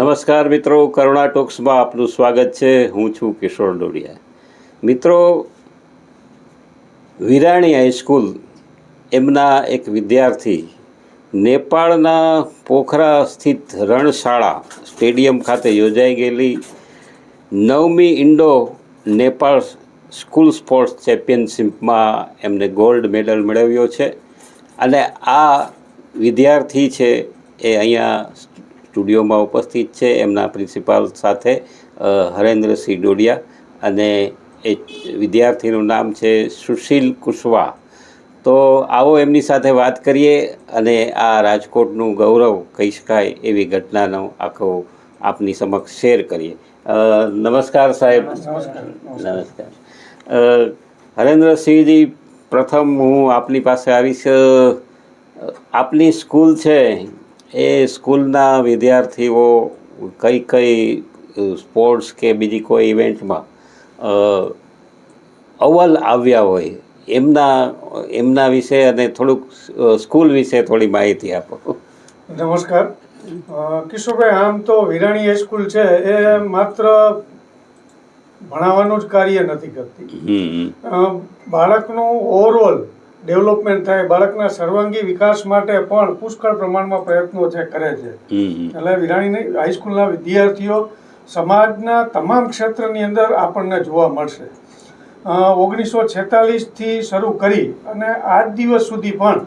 નમસ્કાર મિત્રો, કરુણા ટોક્સમાં આપનું સ્વાગત છે. હું છું કિશોર ડોડિયા. મિત્રો, વિરાણી હાઈસ્કૂલ એમના એક વિદ્યાર્થી નેપાળના પોખરા સ્થિત રણશાળા સ્ટેડિયમ ખાતે યોજાઈ ગયેલી 9મી ઇન્ડો નેપાળ સ્કૂલ સ્પોર્ટ્સ ચેમ્પિયનશિપમાં એમને ગોલ્ડ મેડલ મેળવ્યો છે. અને આ વિદ્યાર્થી છે એ અહીંયા સ્ટુડિયોમાં ઉપસ્થિત છે એમના પ્રિન્સિપાલ સાથે, હરેન્દ્રસિંહ ડોડિયા, અને એ વિદ્યાર્થીનું નામ છે સુશીલ કુશવાહ. તો આવો એમની સાથે વાત કરીએ અને આ રાજકોટનું ગૌરવ કહી શકાય એવી ઘટનાનો આખો આપની સમક્ષ શેર કરીએ. નમસ્કાર સાહેબ. નમસ્કાર. હરેન્દ્રસિંહજી, પ્રથમ હું આપની પાસે આવીશ. આપની સ્કૂલ છે એ સ્કૂલના વિદ્યાર્થીઓ કઈ કઈ સ્પોર્ટ્સ કે બીજી કોઈ ઇવેન્ટમાં અવ્વલ આવ્યા હોય એમના વિશે અને થોડુંક સ્કૂલ વિશે થોડી માહિતી આપો. નમસ્કાર કિશોરભાઈ. આમ તો વિરાણી હાઈસ્કૂલ છે એ માત્ર ભણાવવાનું જ કાર્ય નથી કરતી. બાળકનું ઓવરઓલ ડેવલપમેન્ટ થાય, બાળકના સર્વાંગી વિકાસ માટે પણ પુષ્કળ પ્રમાણમાં પ્રયત્નો કરે છે. એટલે વિરાણી હાઈસ્કૂલના વિદ્યાર્થીઓ સમાજના તમામ ક્ષેત્રની અંદર આપણને જોવા મળશે. 1946થી શરૂ કરી અને આજ દિવસ સુધી પણ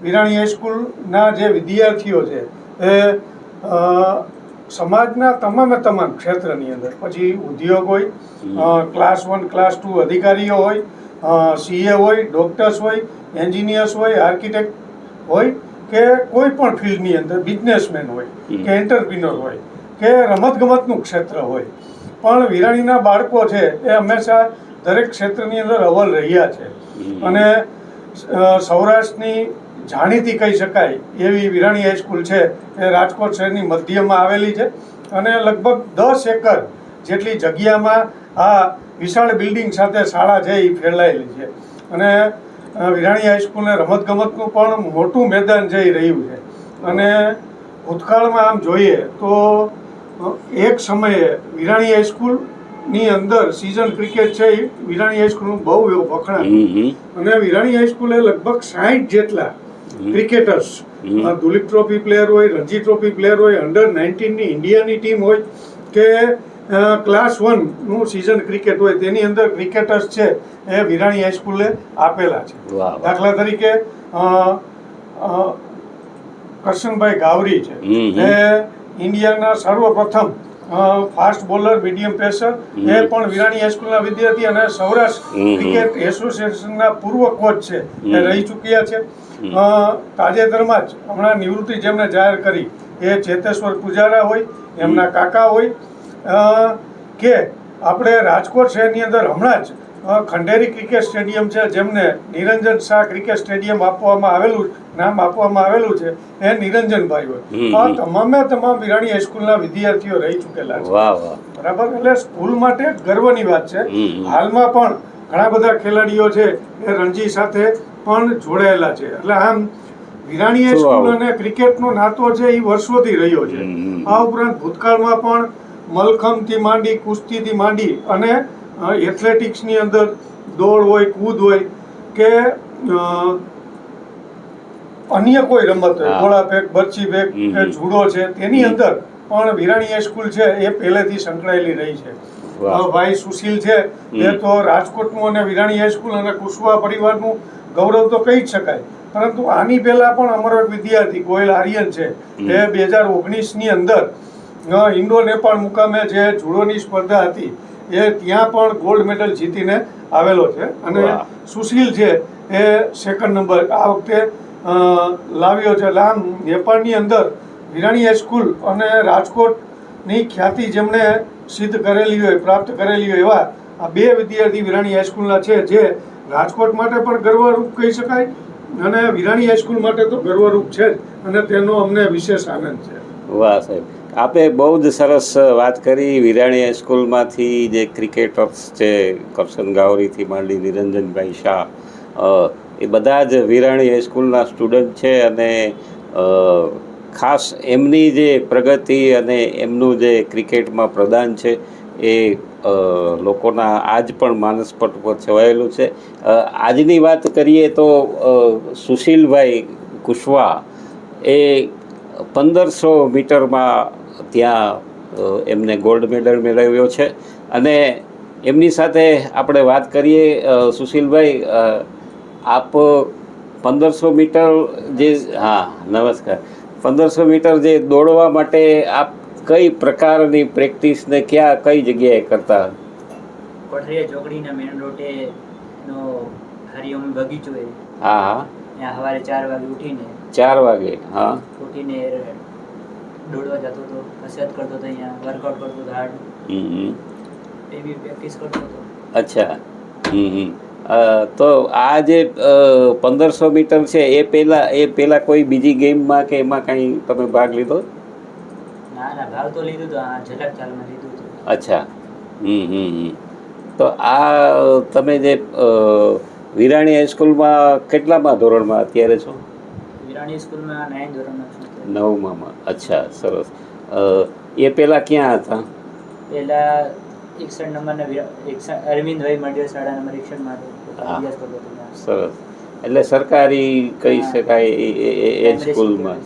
વિરાણી હાઈસ્કૂલના જે વિદ્યાર્થીઓ છે એ સમાજના તમામ ક્ષેત્રની અંદર, પછી ઉદ્યોગ હોય, ક્લાસ 1 ક્લાસ 2 અધિકારીઓ હોય, CA હોય, ડોક્ટર્સ હોય, એન્જિનિયર્સ હોય, આર્કિટેક્ટ હોય, કે કોઈ પણ ફિલ્ડની અંદર બિઝનેસમેન હોય કે એન્ટરપ્રિન્યોર હોય કે રમતગમતનું ક્ષેત્ર હોય, પણ વિરાણીના બાળકો છે એ હંમેશા દરેક ક્ષેત્રની અંદર અવ્વલ રહ્યા છે. અને સૌરાષ્ટ્રની જાણીતી કહી શકાય એવી વિરાણી હાઈસ્કૂલ છે એ રાજકોટ શહેરની મધ્યમાં આવેલી છે. અને લગભગ 10 એકર જેટલી જગ્યામાં આ વિશાળ બિલ્ડિંગ સાથે શાળા છે એ ફેલાયેલી છે. અને વિરાણી હાઈસ્કૂલને રમતગમતનું પણ મોટું મેદાન જઈ રહ્યું છે. અને ભૂતકાળમાં આમ જોઈએ તો એક સમયે વિરાણી હાઈસ્કૂલની અંદર સિઝન ક્રિકેટ છે એ વિરાણી હાઈસ્કૂલનું બહુ એવું વખણાતું. અને વિરાણી હાઈસ્કૂલે લગભગ 60 જેટલા ક્રિકેટર્સ, દુલીપ ટ્રોફી પ્લેયર હોય, રણજી ટ્રોફી પ્લેયર હોય, અંડર-19ની ઇન્ડિયાની ટીમ હોય કે ક્લાસ 1નું સિઝન ક્રિકેટ હોય, તેની અંદર ક્રિકેટર્સ છે એ વિરાણી હાઈસ્કૂલે આપેલા છે. દાખલા તરીકે કરશનભાઈ ગાવરી છે એ ઇન્ડિયાના સર્વપ્રથમ ફાસ્ટ બોલર, મીડિયમ પેસર, એ પણ વિરાણી હાઈસ્કૂલના વિદ્યાર્થી અને સૌરાષ્ટ્ર ક્રિકેટ એસોસિએશનના પૂર્વ કોચ છે એ રહી ચૂક્યા છે. તાજેતરમાં જ હમણાં નિવૃત્તિ જેમને જાહેર કરી એ ચેતેશ્વર પૂજારા હોય, એમના કાકા હોય, કે આપણે રાજકોટ શહેરની અંદર હમણાં જ ખંડેરી ક્રિકેટ સ્ટેડિયમ છે જેમને નિરંજન શાહ ક્રિકેટ સ્ટેડિયમ નામ આપવામાં આવેલું છે, એ નિરંજનભાઈ હોય. આ તમામ વિરાણી હાઈસ્કૂલના વિદ્યાર્થીઓ રહી ચૂકેલા છે. બરાબર. એટલે સ્કૂલ માટે ગર્વની વાત છે. હાલમાં પણ ઘણા બધા ખેલાડીઓ છે એ રણજી સાથે પણ જોડાયેલા છે. એટલે આમ વિરાણી હાઈસ્કૂલ અને ક્રિકેટનો નાતો છે એ વર્ષોથી રહ્યો છે. આ ઉપરાંત ભૂતકાળમાં પણ મલખમથી માંડી, કુસ્તીથી માંડી અને એથ્લેટિક્સની અંદર દોડ હોય, કૂદ હોય કે અન્ય કોઈ રમત હોય, ગોળાફેંક, બરછી ફેંક કે જુડો છે, તેની અંદર પણ વિરાણી હાઈસ્કૂલ છે એ પહેલેથી સંકળાયેલી રહી છે. ભાઈ સુશીલ છે એ તો રાજકોટનું અને વિરાણી હાઈસ્કૂલ અને કુશવાહ પરિવારનું ગૌરવ તો કહી જ શકાય. પરંતુ આની પહેલા પણ અમારો એક વિદ્યાર્થી ગોયલ આર્યન છે એ 2019ની અંદર ઇન્ડો નેપાળ મુકામે જે જુડોની સ્પર્ધા હતી એ ત્યાં પણ ગોલ્ડ મેડલ જીતીને આવેલો છે. અને સુશીલ છે એ 2nd નંબર આ વખતે લાવ્યો છે. એટલે આમ નેપાળની અંદર વિરાણી હાઈસ્કૂલ અને રાજકોટની ખ્યાતિ જેમણે સિદ્ધ કરેલી હોય, પ્રાપ્ત કરેલી હોય, એવા આ 2 વિદ્યાર્થી વિરાણી હાઈસ્કૂલના છે જે રાજકોટ માટે પણ ગર્વરૂપ કહી શકાય અને વિરાણી હાઈસ્કૂલ માટે તો ગર્વરૂપ છે જ. અને તેનો અમને વિશેષ આનંદ છે. વાહ સાહેબ, આપે બહુ જ સરસ વાત કરી. વિરાણી હાઈસ્કૂલમાંથી જે ક્રિકેટર્સ છે, કરશન ગાવરીથી માંડી નિરંજનભાઈ શાહ, એ બધા જ વિરાણી હાઈસ્કૂલના સ્ટુડન્ટ છે. અને ખાસ એમની જે પ્રગતિ અને એમનું જે ક્રિકેટમાં પ્રદાન છે એ લોકોના આજ પણ માનસપટ પર છવાયેલું છે. આજની વાત કરીએ તો સુશીલભાઈ કુશવાહ એ 1500 મીટરમાં ત્યાં એમને ગોલ્ડ મેડલ મેળવ્યો છે. અને એમની સાથે આપણે વાત કરીએ. સુશીલભાઈ, આપ 1500 મીટર જે, હા નમસ્કાર, 1500 મીટર જે દોડવા માટે આપ કઈ પ્રકારની પ્રેક્ટિસ ને કઈ જગ્યાએ કરતા? કોઠરીયા ચોકડીના મેઇન રોડે નો હરિઓમ બગીચો એ, હા હા, ત્યાં સવારે 4 વાગે ઉઠીને 4 વાગે, હા, ઉઠીને દોડવા જતો હતો, કસરત કરતો હતો, અહીંયા વર્કઆઉટ કરતો હતો હાર્ડ, એવી પ્રેક્ટિસ કરતો હતો. અચ્છા. તો આ જે 1500 મીટર છે એ પહેલા કોઈ બીજી ગેમમાં કે એમાં કંઈ તમે ભાગ લીધો? ના ના, ભાગ તો લીધું હતું, આ ઝલક ચાલમાં લીધું હતું. અચ્છા. તો આ તમે જે વિરાણી હાઈસ્કૂલમાં કેટલામાં ધોરણમાં અત્યારે છો? વિરાણી સ્કૂલમાં 9 ધોરણમાં છું. 9માં. અચ્છા, સરસ. એ પહેલાં ક્યાં હતા? પહેલા 61 નંબરના અરવિંદભાઈ મંડળ શાળા નંબર 61માં અભ્યાસ કરતો હતો. સરસ. એટલે સરકારી કહી શકાય એ સ્કૂલમાં.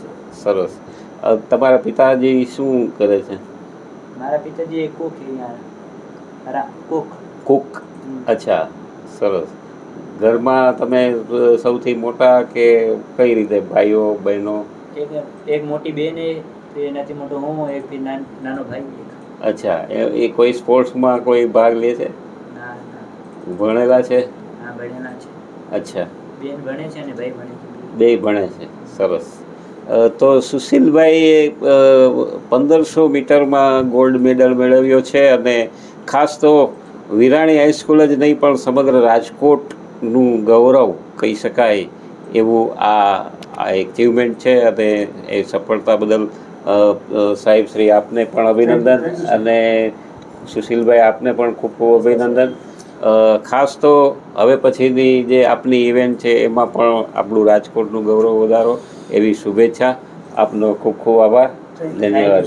સરસ. તમારા પિતાજી શું કરે છે? મારા પિતાજી કુક કુક. અચ્છા, સરસ. ઘરમાં તમે સૌથી મોટા કે કઈ રીતે? ભાઈઓ બહેનો? એક મોટી બેન એનાથી મોટો હું, એક નાનો ભાઈ. અચ્છા. એ કોઈ સ્પોર્ટ્સમાં કોઈ ભાગ લે છે? ના ના. ભણેલા છે? હા, ભણેલા છે. અચ્છા. બેન ભણે છે અને ભાઈ ભણે છે. બે ભણે છે. સરસ. તો સુશીલભાઈએ 1500 મીટરમાં ગોલ્ડ મેડલ મેળવ્યો છે. અને ખાસ તો વિરાણી હાઈસ્કૂલ જ નહીં પણ સમગ્ર રાજકોટનું ગૌરવ કહી શકાય એવું આ એચિવમેન્ટ છે. અને એ સફળતા બદલ સાહેબ શ્રી આપને પણ અભિનંદન, અને સુશીલભાઈ આપને પણ ખૂબ ખૂબ અભિનંદન. ખાસ તો હવે પછીની જે આપની ઇવેન્ટ છે એમાં પણ આપણું રાજકોટનું ગૌરવ વધારો એવી શુભેચ્છા. આપનો ખૂબ ખૂબ આભાર. ધન્યવાદ.